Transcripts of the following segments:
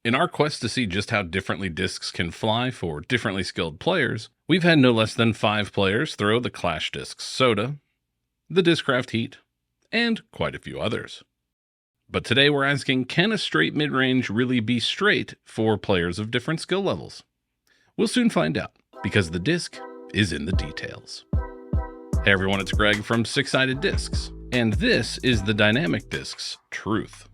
In our quest to see just how differently discs can fly for differently skilled players, we've had no less than 5 players throw the Clash Discs Soda, the Discraft Heat, and quite a few others. But today we're asking, can a straight mid-range really be straight for players of different skill levels? We'll soon find out, because the disc is in the details. Hey everyone, it's Greg from Six Sided Discs, and this is the Dynamic Discs Truth.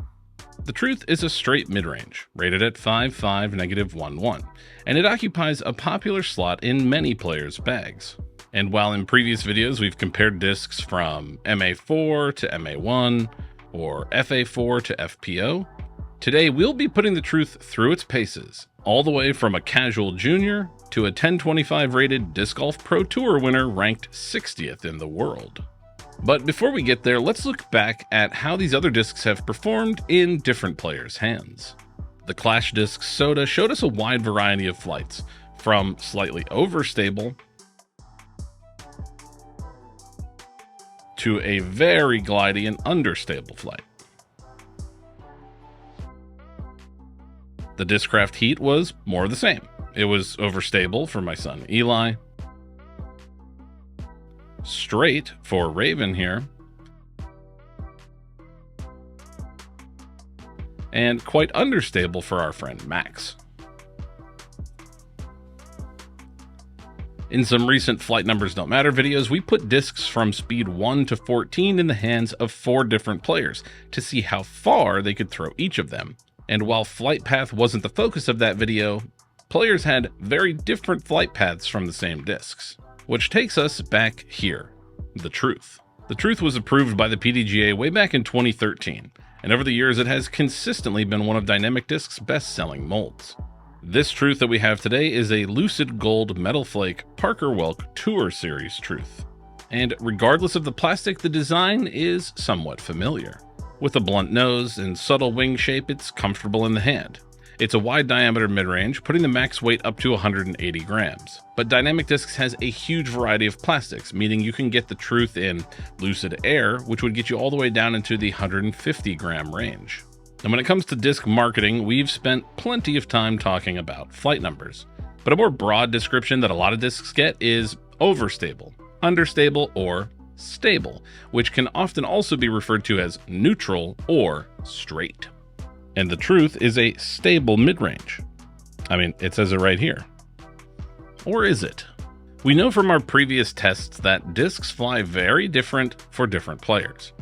The Truth is a straight mid-range, rated at 5.5, -1.1, and it occupies a popular slot in many players' bags. And while in previous videos we've compared discs from MA4 to MA1, or FA4 to FPO, today we'll be putting the Truth through its paces, all the way from a casual junior to a 1025 rated Disc Golf Pro Tour winner ranked 60th in the world. But before we get there, let's look back at how these other discs have performed in different players' hands. The Clash Discs Soda showed us a wide variety of flights, from slightly overstable to a very glidey and understable flight. The Discraft Heat was more of the same. It was overstable for my son Eli, straight for Raven here, and quite understable for our friend Max. In some recent Flight Numbers Don't Matter videos, we put discs from speed 1 to 14 in the hands of 4 different players to see how far they could throw each of them. And while flight path wasn't the focus of that video, players had very different flight paths from the same discs. Which takes us back here, the Truth. The Truth was approved by the PDGA way back in 2013, and over the years it has consistently been one of Dynamic Discs' best-selling molds. This Truth that we have today is a Lucid Gold Metal Flake Parker Welk Tour Series Truth. And regardless of the plastic, the design is somewhat familiar. With a blunt nose and subtle wing shape, it's comfortable in the hand. It's a wide diameter mid-range, putting the max weight up to 180 grams. But Dynamic Discs has a huge variety of plastics, meaning you can get the Truth in Lucid Air, which would get you all the way down into the 150 gram range. And when it comes to disc marketing, we've spent plenty of time talking about flight numbers. But a more broad description that a lot of discs get is overstable, understable, or stable, which can often also be referred to as neutral or straight. And the Truth is a stable mid-range. I mean, it says it right here. Or is it? We know from our previous tests that discs fly very different for different players.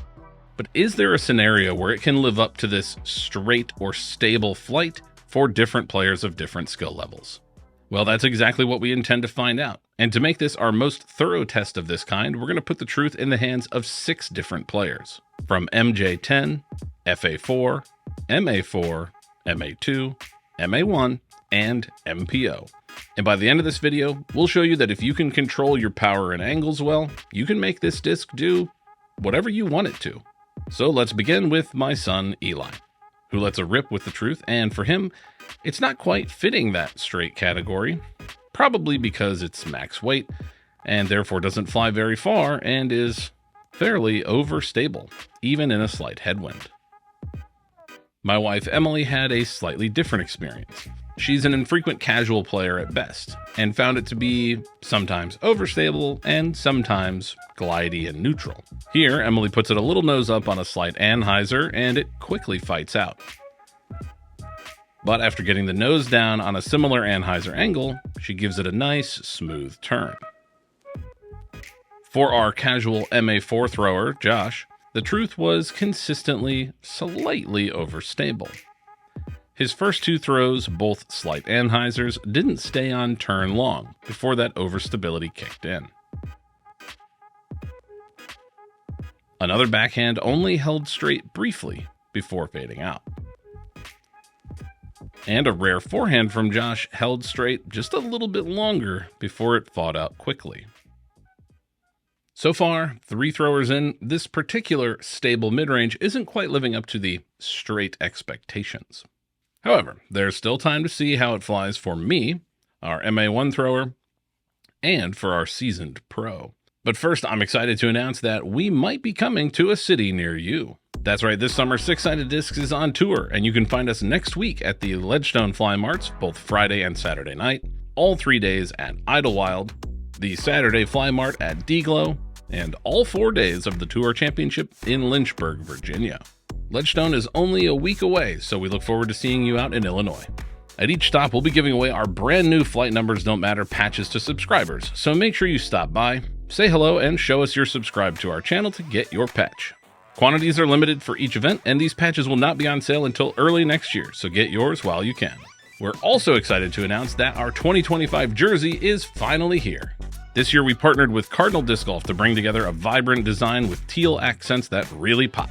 But is there a scenario where it can live up to this straight or stable flight for different players of different skill levels? Well, that's exactly what we intend to find out. And to make this our most thorough test of this kind, we're going to put the Truth in the hands of 6 different players. From MJ10, FA4, MA4, MA2, MA1, and MPO. And by the end of this video, we'll show you that if you can control your power and angles well, you can make this disc do whatever you want it to. So let's begin with my son Eli, who lets a rip with the Truth, and for him, it's not quite fitting that straight category, probably because it's max weight, and therefore doesn't fly very far and is fairly overstable, even in a slight headwind. My wife Emily had a slightly different experience. She's an infrequent casual player at best, and found it to be sometimes overstable and sometimes glidey and neutral. Here, Emily puts it a little nose up on a slight anhyzer, and it quickly fights out. But after getting the nose down on a similar anhyzer angle, she gives it a nice, smooth turn. For our casual MA4 thrower, Josh, the Truth was consistently slightly overstable. His first 2 throws, both slight anhyzers, didn't stay on turn long before that overstability kicked in. Another backhand only held straight briefly before fading out. And a rare forehand from Josh held straight just a little bit longer before it thawed out quickly. So far, 3 throwers in, this particular stable mid-range isn't quite living up to the straight expectations. However, there's still time to see how it flies for me, our MA1 thrower, and for our seasoned pro. But first, I'm excited to announce that we might be coming to a city near you. That's right, this summer, Six Sided Discs is on tour, and you can find us next week at the Ledgestone Fly Marts, both Friday and Saturday night, all 3 days at Idlewild, the Saturday Fly Mart at D-Glow, and all 4 days of the Tour Championship in Lynchburg, Virginia. Ledgestone is only a week away, so we look forward to seeing you out in Illinois. At each stop, we'll be giving away our brand new Flight Numbers Don't Matter patches to subscribers, so make sure you stop by, say hello, and show us you're subscribed to our channel to get your patch. Quantities are limited for each event, and these patches will not be on sale until early next year, so get yours while you can. We're also excited to announce that our 2025 jersey is finally here. This year we partnered with Cardinal Disc Golf to bring together a vibrant design with teal accents that really pop.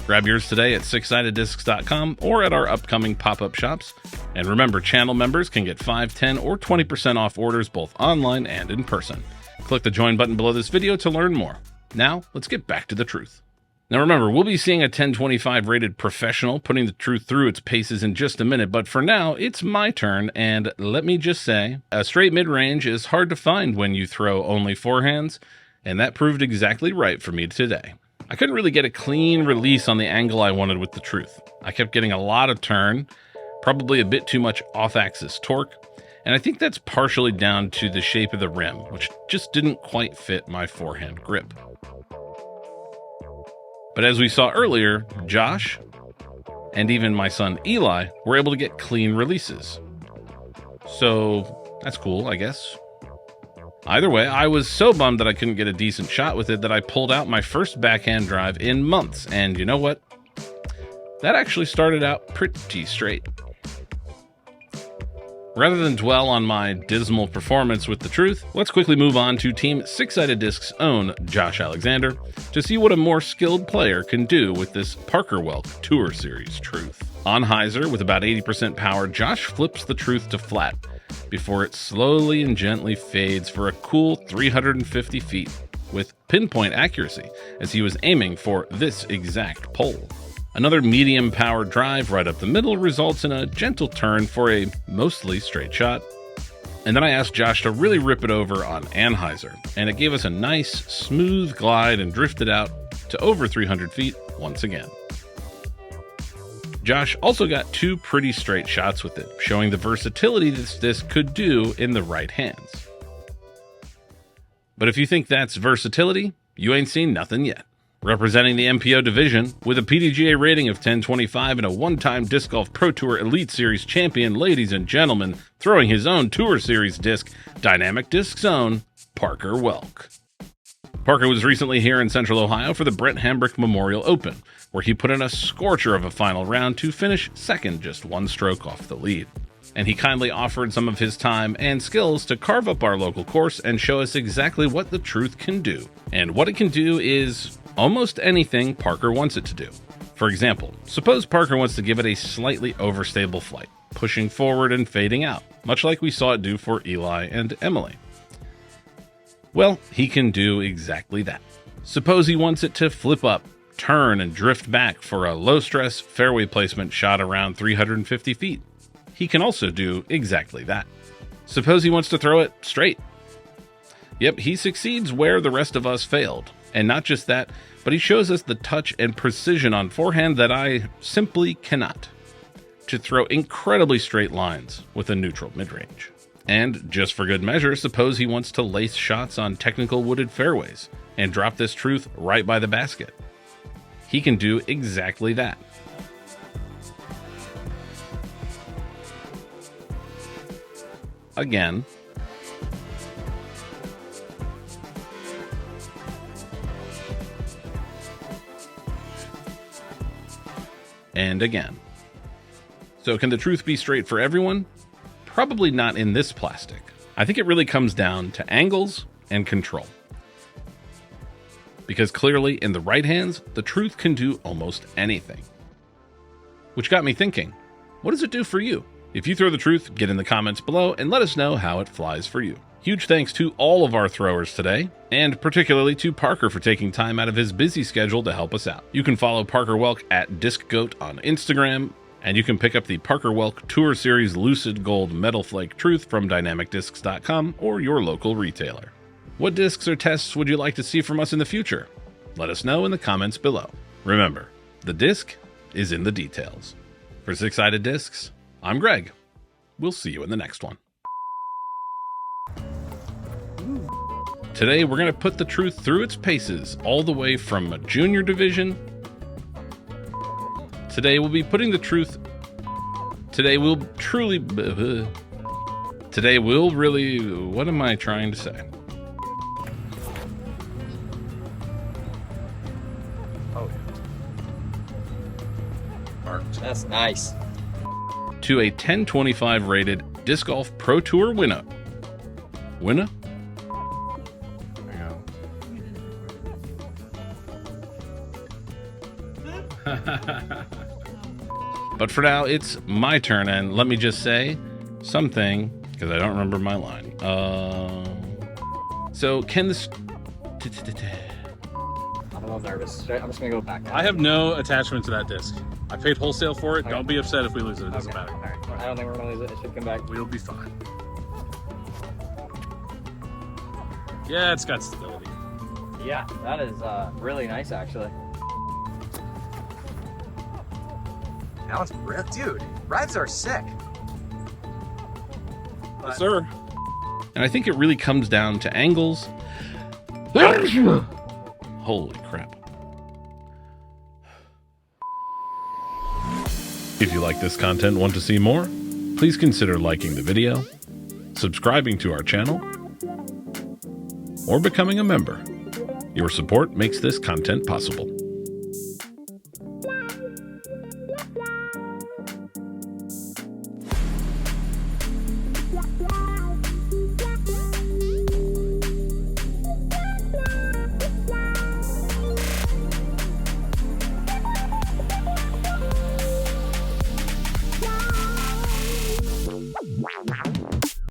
Grab yours today at sixsideddiscs.com or at our upcoming pop-up shops. And remember, channel members can get 5, 10, or 20% off orders both online and in person. Click the join button below this video to learn more. Now, let's get back to the truth. Now remember, we'll be seeing a 1025 rated professional putting the truth through its paces in just a minute, but for now, it's my turn, and let me just say, a straight mid-range is hard to find when you throw only forehands, and that proved exactly right for me today. I couldn't really get a clean release on the angle I wanted with the truth. I kept getting a lot of turn, probably a bit too much off-axis torque, and I think that's partially down to the shape of the rim, which just didn't quite fit my forehand grip. But as we saw earlier, Josh, and even my son Eli, were able to get clean releases. So that's cool, I guess. Either way, I was so bummed that I couldn't get a decent shot with it that I pulled out my first backhand drive in months, and you know what? That actually started out pretty straight. Rather than dwell on my dismal performance with the truth, let's quickly move on to Team Six Sided Discs' own Josh Alexander to see what a more skilled player can do with this Parker Welk Tour Series truth. On hyzer, with about 80% power, Josh flips the truth to flat before it slowly and gently fades for a cool 350 feet with pinpoint accuracy as he was aiming for this exact pole. Another medium-powered drive right up the middle results in a gentle turn for a mostly straight shot. And then I asked Josh to really rip it over on anhyzer, and it gave us a nice, smooth glide and drifted out to over 300 feet once again. Josh also got 2 pretty straight shots with it, showing the versatility this disc could do in the right hands. But if you think that's versatility, you ain't seen nothing yet. Representing the MPO division, with a PDGA rating of 1025 and a one-time Disc Golf Pro Tour Elite Series champion, ladies and gentlemen, throwing his own Tour Series disc, Dynamic Disc's own Parker Welk. Parker was recently here in Central Ohio for the Brett Hambrick Memorial Open, where he put in a scorcher of a final round to finish second, just 1 stroke off the lead. And he kindly offered some of his time and skills to carve up our local course and show us exactly what the truth can do. And what it can do is almost anything Parker wants it to do. For example, suppose Parker wants to give it a slightly overstable flight, pushing forward and fading out, much like we saw it do for Eli and Emily. Well, he can do exactly that. Suppose he wants it to flip up, turn, and drift back for a low-stress fairway placement shot around 350 feet. He can also do exactly that. Suppose he wants to throw it straight. Yep, he succeeds where the rest of us failed. And not just that, but he shows us the touch and precision on forehand that I simply cannot. To throw incredibly straight lines with a neutral mid-range. And just for good measure, suppose he wants to lace shots on technical wooded fairways and drop this truth right by the basket. He can do exactly that. Again. And again. So can the truth be straight for everyone? Probably not in this plastic. I think it really comes down to angles and control. Because clearly, in the right hands, the truth can do almost anything. Which got me thinking, what does it do for you? If you throw the truth, get in the comments below and let us know how it flies for you. Huge thanks to all of our throwers today, and particularly to Parker for taking time out of his busy schedule to help us out. You can follow Parker Welk at DiscGoat on Instagram, and you can pick up the Parker Welk Tour Series Lucid Gold Metal Flake Truth from DynamicDiscs.com or your local retailer. What discs or tests would you like to see from us in the future? Let us know in the comments below. Remember, the disc is in the details. For 6-Sided Discs, I'm Greg. We'll see you in the next one. Today, we're going to put the truth through its paces, all the way from a junior division. Today, we'll be putting the truth... Today, we'll truly... Today, we'll really... What am I trying to say? Oh, that's nice. To a 1025 rated Disc Golf Pro Tour winner. Winner? But for now, it's my turn, and let me just say something, because I don't remember my line. So, can this... I'm a little nervous. I'm just gonna go back. I have no attachment to that disc. I paid wholesale for it. Okay. Don't be upset if we lose it. It doesn't Okay. matter. All right. I don't think we're gonna lose it. It should come back. We'll be fine. Yeah, it's got stability. Yeah, that is really nice, actually. That was real, dude. Rides are sick. Yes, sir. And I think it really comes down to angles. Holy crap. If you like this content and want to see more, please consider liking the video, subscribing to our channel, or becoming a member. Your support makes this content possible. Wow.